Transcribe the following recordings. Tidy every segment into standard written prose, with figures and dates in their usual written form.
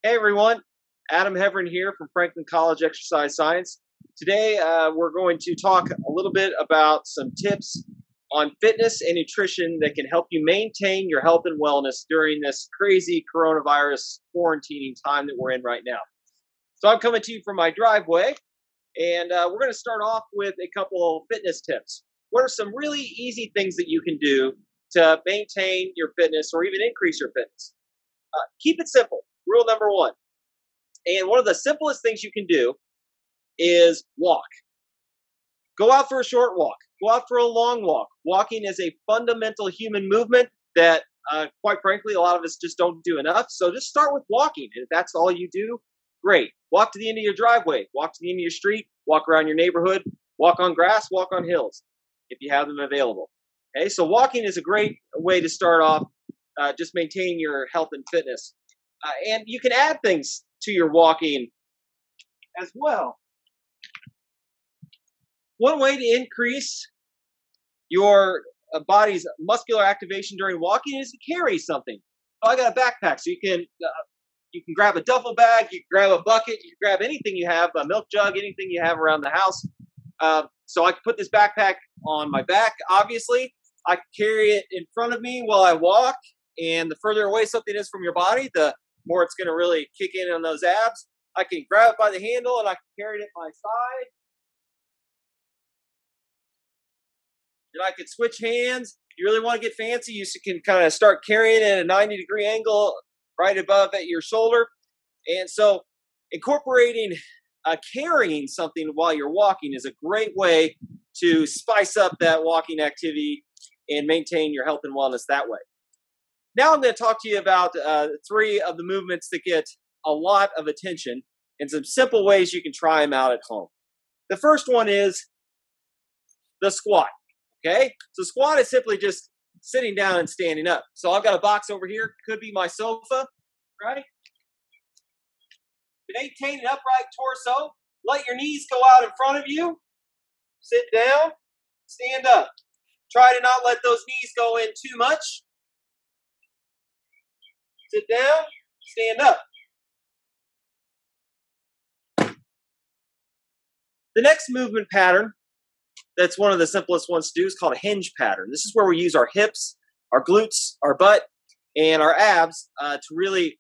Hey everyone, Adam Heverin here from Franklin College Exercise Science. Today we're going to talk a little bit about some tips on fitness and nutrition that can help you maintain your health and wellness during this crazy coronavirus quarantining time that we're in right now. So I'm coming to you from my driveway, and we're going to start off with a couple of fitness tips. What are some really easy things that you can do to maintain your fitness or even increase your fitness? Keep it simple. Rule number one. And one of the simplest things you can do is walk. Go out for a short walk. Go out for a long walk. Walking is a fundamental human movement that, quite frankly, a lot of us just don't do enough. So just start with walking. And if that's all you do, great. Walk to the end of your driveway. Walk to the end of your street. Walk around your neighborhood. Walk on grass. Walk on hills if you have them available. Okay, so walking is a great way to start off just maintaining your health and fitness. And you can add things to your walking as well. One way to increase your body's muscular activation during walking is to carry something. I got a backpack, so you can grab a duffel bag, you can grab a bucket, you can grab anything you have, a milk jug, anything you have around the house. So I can put this backpack on my back, obviously. I can carry it in front of me while I walk, and the further away something is from your body, the more it's going to really kick in on those abs. I can grab it by the handle and I can carry it at my side. And I can switch hands. If you really want to get fancy, you can kind of start carrying it at a 90-degree angle right above at your shoulder. And so incorporating carrying something while you're walking is a great way to spice up that walking activity and maintain your health and wellness that way. Now I'm going to talk to you about three of the movements that get a lot of attention and some simple ways you can try them out at home. The first one is the squat. Okay, so squat is simply just sitting down and standing up. So I've got a box over here, could be my sofa, right? Maintain an upright torso. Let your knees go out in front of you. Sit down, stand up. Try to not let those knees go in too much. Sit down, stand up. The next movement pattern, that's one of the simplest ones to do, is called a hinge pattern. This is where we use our hips, our glutes, our butt, and our abs to really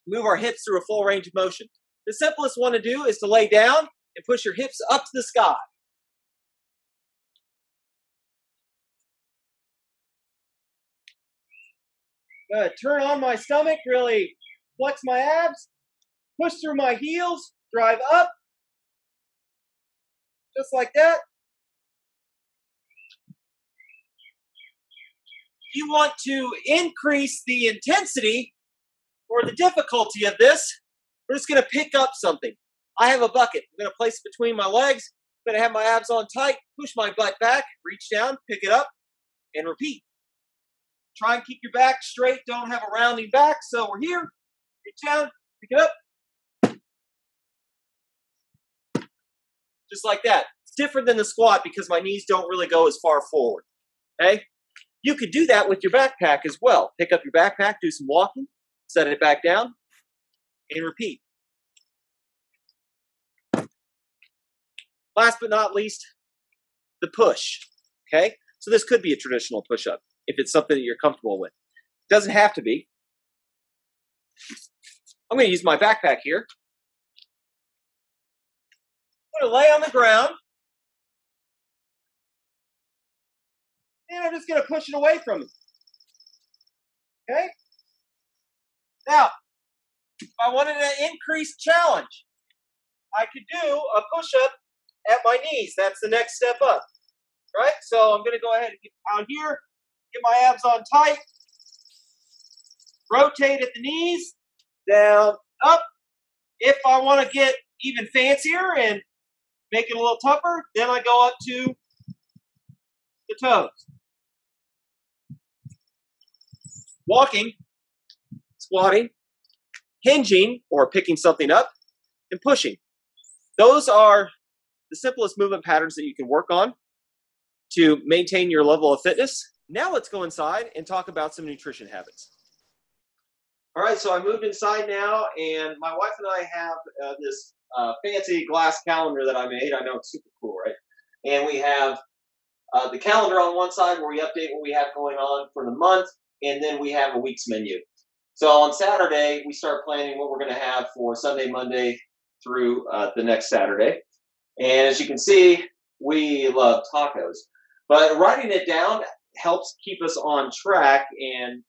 move our hips through a full range of motion. The simplest one to do is to lay down and push your hips up to the sky. Turn on my stomach, really flex my abs, push through my heels, drive up, just like that. You want to increase the intensity or the difficulty of this. We're just going to pick up something. I have a bucket. I'm going to place it between my legs. I'm going to have my abs on tight, push my butt back, reach down, pick it up, and repeat. Try and keep your back straight. Don't have a rounding back. So we're here. Reach down, pick it up. Just like that. It's different than the squat because my knees don't really go as far forward. Okay? You could do that with your backpack as well. Pick up your backpack, do some walking, set it back down, and repeat. Last but not least, the push. Okay? So this could be a traditional push-up if it's something that you're comfortable with. It doesn't have to be. I'm going to use my backpack here. I'm going to lay on the ground. And I'm just going to push it away from me. Okay? Now, if I wanted an increased challenge, I could do a push-up at my knees. That's the next step up. Right? So I'm going to go ahead and get out here, get my abs on tight, rotate at the knees, down, up. If I want to get even fancier and make it a little tougher, then I go up to the toes. Walking, squatting, hinging or picking something up, and pushing. Those are the simplest movement patterns that you can work on to maintain your level of fitness. Now let's go inside and talk about some nutrition habits. All right, so I moved inside now, and my wife and I have this fancy glass calendar that I made. I know it's super cool, right? And we have the calendar on one side where we update what we have going on for the month, and then we have a week's menu. So on Saturday, we start planning what we're going to have for Sunday, Monday through the next Saturday. And as you can see, we love tacos. But writing it down helps keep us on track and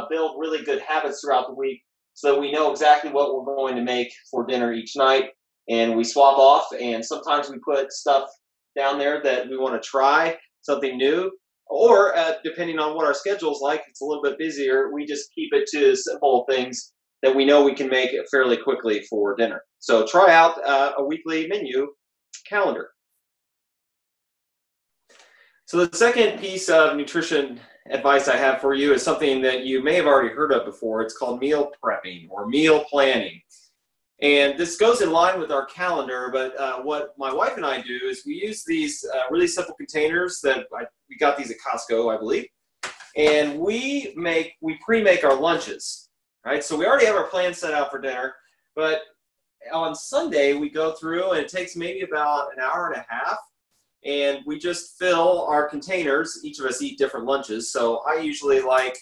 build really good habits throughout the week so that we know exactly what we're going to make for dinner each night. And we swap off, and sometimes we put stuff down there that we want to try, something new. Or depending on what our schedule is like, it's a little bit busier, we just keep it to simple things that we know we can make it fairly quickly for dinner. So try out a weekly menu calendar. So the second piece of nutrition advice I have for you is something that you may have already heard of before. It's called meal prepping or meal planning. And this goes in line with our calendar, but what my wife and I do is we use these really simple containers that we got these at Costco, I believe. And we pre-make our lunches, right? So we already have our plan set out for dinner, but on Sunday we go through and it takes maybe about an hour and a half. And we just fill our containers. Each of us eat different lunches. So I usually like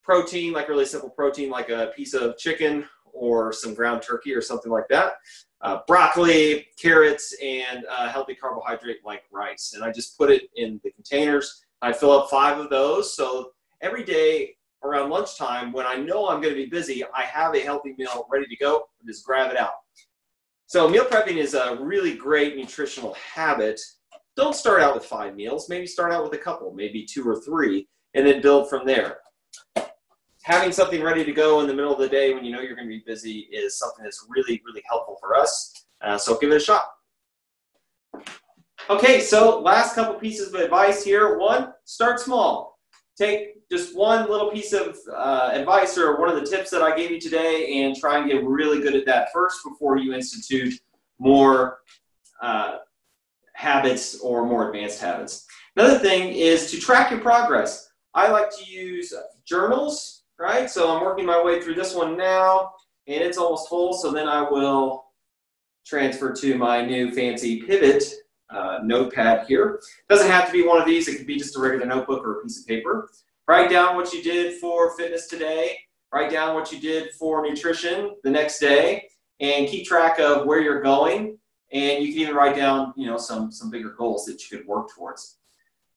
protein, like really simple protein, like a piece of chicken or some ground turkey or something like that. Broccoli, carrots, and healthy carbohydrate like rice. And I just put it in the containers. I fill up 5 of those. So every day around lunchtime, when I know I'm going to be busy, I have a healthy meal ready to go. Just grab it out. So meal prepping is a really great nutritional habit. Don't start out with 5 meals. Maybe start out with a couple, maybe 2 or 3, and then build from there. Having something ready to go in the middle of the day when you know you're going to be busy is something that's really, really helpful for us. So give it a shot. Okay, so last couple pieces of advice here. 1, start small. Take just one little piece of advice or one of the tips that I gave you today and try and get really good at that first before you institute more habits or more advanced habits. Another thing is to track your progress. I like to use journals, right? So I'm working my way through this one now, and it's almost full, so then I will transfer to my new fancy Pivot notepad here. Doesn't have to be one of these. It could be just a regular notebook or a piece of paper. Write down what you did for fitness today. Write down what you did for nutrition the next day, and keep track of where you're going. And you can even write down, some bigger goals that you could work towards.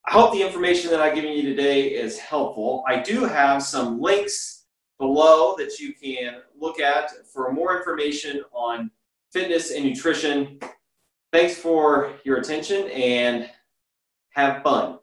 I hope the information that I've given you today is helpful. I do have some links below that you can look at for more information on fitness and nutrition. Thanks for your attention and have fun.